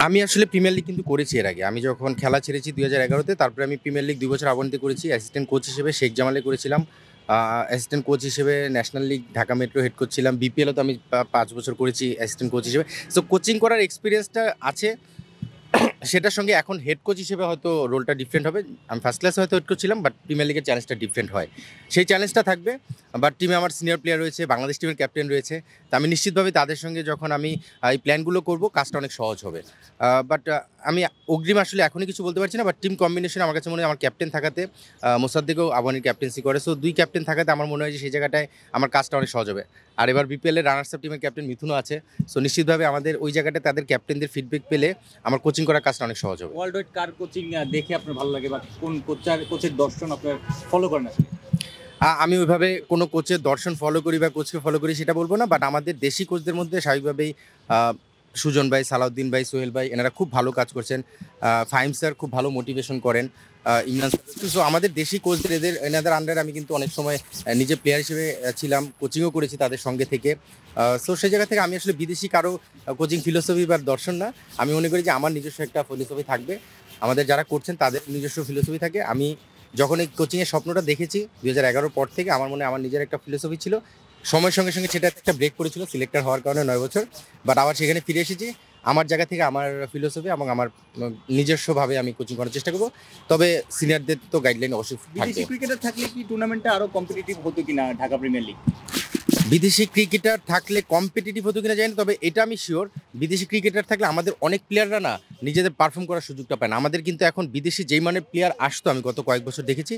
আমি আসলে premier league কিন্তু করেছি এর আগে। আমি যখন খেলা ছেড়েছি ২০১১ তে, তারপরে আমি প্রিমিয়ার লিগ ২ বছর আবাহনীতে করেছি। অ্যাসিস্ট্যান্ট কোচ হিসেবে শেখ জামালে করেছিলাম। অ্যাসিস্ট্যান্ট কোচ হিসেবে national league Dhaka metro head coach ছিলাম। বিপিএলও তো আমি ৫ বছর করেছি অ্যাসিস্ট্যান্ট কোচ হিসেবে। সো কোচিং করার এক্সপেরিয়েন্সটা আছে। সেটার সঙ্গে এখন হেড কোচ হিসেবে হয়তো রোলটা ডিফারেন্ট হবে। আমি ফার্স্ট ক্লাসে হয়তো হেড কোচ ছিলাম, বাট প্রিমিয়ার লিগের চ্যালেঞ্জটা ডিফারেন্ট হয়। সেই চ্যালেঞ্জটা থাকবে। বাট টিমে আমার সিনিয়র প্লেয়ার রয়েছে, বাংলাদেশ টিমের ক্যাপ্টেন রয়েছে। তো আমি নিশ্চিতভাবে তাদের সঙ্গে যখন আমি এই প্ল্যানগুলো করব, কাজটা অনেক সহজ হবে। বাট আমি অগ্রিম আসলে এখনই কিছু বলতে পারছি না। বাট টিম কম্বিনেশন আমার কাছে মনে হয় আমার ক্যাপ্টেন থাকাতে, মোসাদ্দেকও আবাহনীর ক্যাপ্টেন্সি করে। সো ২ ক্যাপ্টেন থাকাতে আমার মনে হয় যে সেই জায়গাটায় আমার কাজটা অনেক সহজ হবে। আর এবার বিপিএলের রানার্স আপ টিমের ক্যাপ্টেন মিথুনও আছে। সো নিশ্চিতভাবে আমাদের ওই জায়গাটায় তাদের ক্যাপ্টেনদের ফিডব্যাক পেলে আমার কোচিং করার কাজটা অনেক সহজ হবে। ওয়ার্ল্ড ওয়াইড কার কোচিং দেখে আপনার ভালো লাগে বা কোন কোচের দর্শন আপনার ফলো করেন আসলে? আমি ওইভাবে কোনো কোচের দর্শন ফলো করি বা কোচকে ফলো করি সেটা বলব না। বাট আমাদের দেশি কোচদের মধ্যে স্বাভাবিকভাবেই আ সুজন ভাই, সালাউদ্দিন ভাই, সোহেল ভাই এনারা খুব ভালো কাজ করছেন। ফাহিম স্যার খুব ভালো মোটিভেশন করেন। ইমরান স্যার, সো আমাদের দেশি কোচদের এনাদের আন্ডারে আমি কিন্তু অনেক সময় নিজে প্লেয়ার হিসেবে ছিলাম, কোচিংও করেছি তাদের সঙ্গে থেকে। সো সেই জায়গা থেকে আমি আসলে বিদেশি কারো কোচিং ফিলোসফি বা দর্শন না। আমি মনে করি যে আমার নিজস্ব একটা ফিলোসফি থাকবে। আমাদের যারা করছেন তাদের নিজস্ব ফিলোসফি থাকে। আমি যখন এই কোচিংয়ের স্বপ্নটা দেখেছি ২০১১ পর থেকে আমার মনে হয় আমার নিজের একটা ফিলোসফি ছিল। সময়ের সঙ্গে, সঙ্গে সেটা একটা ব্রেক পড়েছিল সিলেক্টর হওয়ার কারণে ৯ বছর। বাট আবার সেখানে ফিরে এসেছি। আমার জায়গা থেকে আমার ফিলোসফি এবং আমার নিজস্বভাবে আমি কোচিং করার চেষ্টা করব। তবে সিনিয়রদের তো গাইডলাইন অবশ্যই থাকবে। বিদেশি ক্রিকেটার থাকলে কি টুর্নামেন্টটা আরো কম্পিটিটিভ হতো কিনা ঢাকা প্রিমিয়ার লিগ? বিদেশি ক্রিকেটার থাকলে কম্পিটিটিভ হতো কিনা জানি না, তবে এটা আমি শিওর বিদেশি ক্রিকেটার থাকলে আমাদের অনেক প্লেয়াররা না নিজেদের পারফর্ম করার সুযোগটা পায় না। আমাদের কিন্তু এখন বিদেশি যেই মানের প্লেয়ার আসতো আমি গত কয়েক বছর দেখেছি,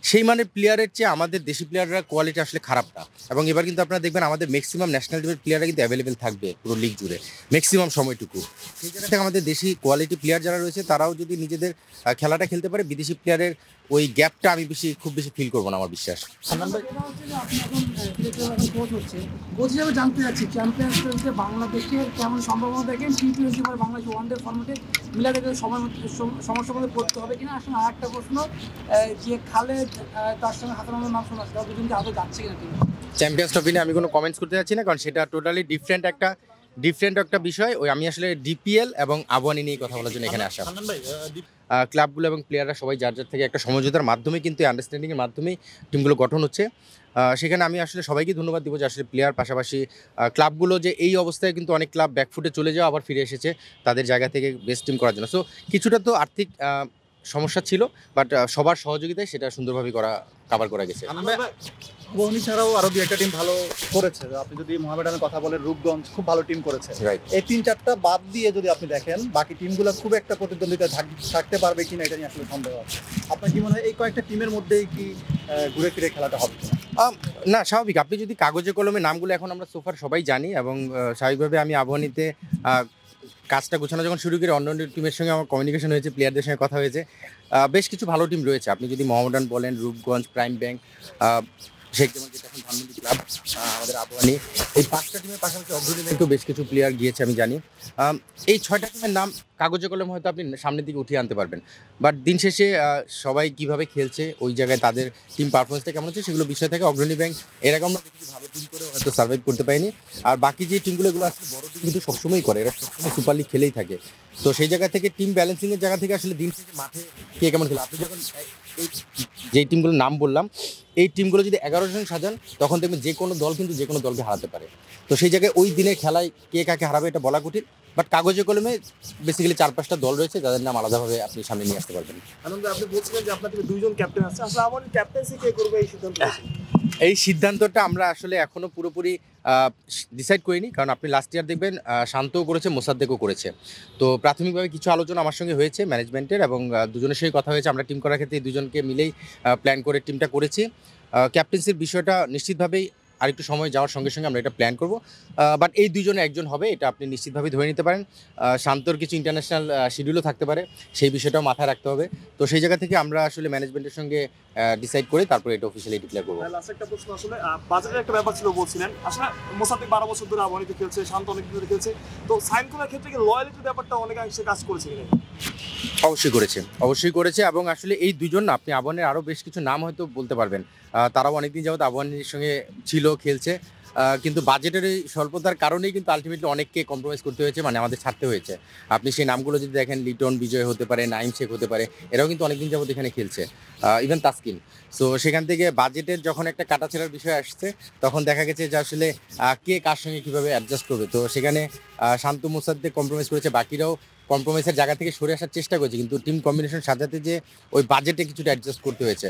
সেই মানের প্লেয়ারের চেয়ে আমাদের দেশি প্লেয়াররা কোয়ালিটি আসলে খারাপ না। এবং এবার কিন্তু আপনারা দেখবেন আমাদের ম্যাক্সিমাম ন্যাশনাল টিমের প্লেয়াররা কিন্তু অ্যাভেলেবেল থাকবে পুরো লিগ জুড়ে ম্যাক্সিমাম সময়টুকু। সেই জায়গা থেকে আমাদের দেশি কোয়ালিটি প্লেয়ার যারা রয়েছে তারাও যদি নিজেদের খেলাটা খেলতে পারে, বিদেশি প্লেয়ারের ওই গ্যাপটা আমি খুব বেশি ফিল করবো না আমার বিশ্বাস। কোচ হিসেবে জানতে চাচ্ছি চ্যাম্পিয়ন্স ট্রফিতে বাংলাদেশের কেমন সম্ভাবনা দেখেন? টি-20 পরে বাংলাদেশ ওয়ানডে ফর্মেটে মিলাতে গেলে সমস্যার মধ্যে পড়তে হবে কিনা? আসলে আর একটা প্রশ্ন, যে খালেদ তার সঙ্গে হাসানুর নাম শোনা তারা দুজনকে আদৌ যাচ্ছে কিনা তিনি? চ্যাম্পিয়ন্স ট্রফি নিয়ে আমি কোনো কমেন্টস করতে চাচ্ছি না, কারণ সেটা টোটালি ডিফারেন্ট একটা বিষয়। ওই আমি আসলে ডিপিএল এবং আবাহনী নিয়ে কথা বলার জন্য এখানে আসা। ক্লাবগুলো এবং প্লেয়াররা সবাই যার যার থেকে একটা সমঝোতার মাধ্যমে কিন্তু আন্ডারস্ট্যান্ডিংয়ের মাধ্যমেই টিমগুলো গঠন হচ্ছে। সেখানে আমি আসলে সবাইকে ধন্যবাদ দিব যে আসলে প্লেয়ার পাশাপাশি ক্লাবগুলো যে এই অবস্থায় কিন্তু অনেক ক্লাব ব্যাকফুটে চলে যাওয়া আবার ফিরে এসেছে তাদের জায়গা থেকে বেস্ট টিম করার জন্য। সো কিছুটা তো আর্থিক সমস্যা ছিল, বাট সবার সহযোগিতায় সেটা সুন্দরভাবে কাভার করা গেছে। আবাহনী ছাড়াও আরো দুই একটা টিম ভালো করেছে। আপনি যদি মোহামেডানের কথা বলেন, রূপগঞ্জ খুব ভালো টিম করেছে। এই ৩-৪টা বাদ দিয়ে যদি আপনি দেখেন বাকি টিমগুলো খুব একটা প্রতিদ্বন্দ্বিতা থাকতে পারবে কিনা এটা নিয়ে আসলে সন্দেহ আছে। আপনার কি মনে হয় এই কয়েকটা টিমের মধ্যেই কি ঘুরে ফিরে খেলাটা হবে? না, স্বাভাবিক। আপনি যদি কাগজে কলমে নামগুলো এখন আমরা সোফার সবাই জানি, এবং স্বাভাবিকভাবে আমি আবাহনীতে কাজটা গোছানো যখন শুরু করি অন্য টিমের সঙ্গে আমার কমিউনিকেশন হয়েছে, প্লেয়ারদের সঙ্গে কথা হয়েছে। বেশ কিছু ভালো টিম রয়েছে। আপনি যদি মোহামেডান বলেন, রূপগঞ্জ, প্রাইম ব্যাংক, শেখ জামাল যেটা এখন ধানমন্ডি ক্লাব, আমাদের আবাহনী, এই 5টা টিমের পাশাপাশি অগ্রণী ব্যাংকেও বেশ কিছু প্লেয়ার গিয়েছে আমি জানি। এই 6টা টিমের নাম কাগজে কলমে হয়তো আপনি সামনের দিকে উঠিয়ে আনতে পারবেন, বাট দিন শেষে সবাই কীভাবে খেলছে, ওই জায়গায় তাদের টিম পারফরমেন্সটা কেমন হচ্ছে সেগুলো বিষয় থেকে অগ্রণী ব্যাংক এরকম আমরা কিছু ভালো টিম করে হয়তো সার্ভাইভ করতে পারিনি। আর বাকি যে টিমগুলো এগুলো আসলে বড় টিম কিন্তু সবসময়ই করে, এরা সবসময় সুপার লিগ খেলেই থাকে। তো সেই জায়গা থেকে টিম ব্যালেন্সিংয়ের জায়গা থেকে আসলে দিন শেষে মাঠে কে কেমন খেলে, আপনি যখন যেই টিমগুলোর নাম বললাম এই টিমগুলো যদি 11 জন সাজান তখন দেখবেন যে কোনো দল কিন্তু যে কোনো দলকে হারাতে পারে। তো সেই জায়গায় ওই দিনের খেলায় কে কাকে হারাবে এটা বলা কঠিন, বাট কাগজে কলমে বেসিক্যালি 4-5টা দল রয়েছে যাদের নাম আলাদাভাবে আপনি সামনে নিয়ে আসতে পারবেন। আনন্দ, আপনি বলছিলেন যে আপনার টিমে 2জন ক্যাপ্টেন আছে, আসলে আমার ক্যাপ্টেন্সি কে করবে এই সিদ্ধান্ত? এই সিদ্ধান্তটা আমরা আসলে এখনো পুরোপুরি ডিসাইড করিনি, কারণ আপনি লাস্ট ইয়ার দেখবেন শান্তও করেছে, মোসাদ্দেকও করেছে। তো প্রাথমিকভাবে কিছু আলোচনা আমার সঙ্গে হয়েছে ম্যানেজমেন্টের, এবং দুজনের সঙ্গে কথা হয়েছে। আমরা টিম করার ক্ষেত্রে দুজনকে মিলেই প্ল্যান করে টিমটা করেছি। ক্যাপ্টেন্সির বিষয়টা নিশ্চিতভাবেই আরেকটু সময় যাওয়ার সঙ্গে সঙ্গে আমরা এটা প্ল্যান করব। বাট এই দুজনে একজন হবে এটা আপনি নিশ্চিতভাবেই ধরে নিতে পারেন। শান্তর কিছু ইন্টারন্যাশনাল শিডিউলও থাকতে পারে, সেই বিষয়টাও মাথায় রাখতে হবে। তো সেই জায়গা থেকে আমরা আসলে ম্যানেজমেন্টের সঙ্গে ডিসাইড করে তারপরে এটা অফিসিয়ালি ডিক্লেয়ার করবো। লাস্ট একটা প্রশ্ন, আসলে বাজেটের একটা ব্যাপার ছিল বলছিলেন, আসলে মোসাদ্দেক 12 বছর ধরে আবাহনীতে খেলছে, শান্ত অনেক ধরে খেলছে, তো সাইন করার ক্ষেত্রে কি লয়ালিটির ব্যাপারটা অনেকাংশে কাজ করেছে কিনা? অবশ্যই করেছে, এবং আসলে এই দুজন না, আপনি আবাহনীর আরও বেশ কিছু নাম হয়তো বলতে পারবেন, তারাও অনেকদিন যাবত আবাহনীর সঙ্গে ছিল, খেলছে। কিন্তু বাজেটের এই স্বল্পতার কারণেই কিন্তু আলটিমেটলি অনেককে কম্প্রোমাইজ করতে হয়েছে, মানে আমাদের ছাড়তে হয়েছে। আপনি সেই নামগুলো যদি দেখেন, লিটন বিজয় হতে পারে, নাইম শেখ হতে পারে, এরাও কিন্তু অনেকদিন যাবত এখানে খেলছে, ইভেন তাসকিন। সো সেখান থেকে বাজেটের যখন একটা কাটাছেড়ার বিষয় আসছে, তখন দেখা গেছে যে আসলে কে কার সঙ্গে কীভাবে অ্যাডজাস্ট করবে। তো সেখানে শান্ত মুসাদ্দেক কম্প্রোমাইজ করেছে, বাকিরাও কম্প্রোমাইজের জায়গা থেকে সরে আসার চেষ্টা করেছে, কিন্তু টিম কম্বিনেশন সাজাতে যে ওই বাজেটে কিছুটা অ্যাডজাস্ট করতে হয়েছে।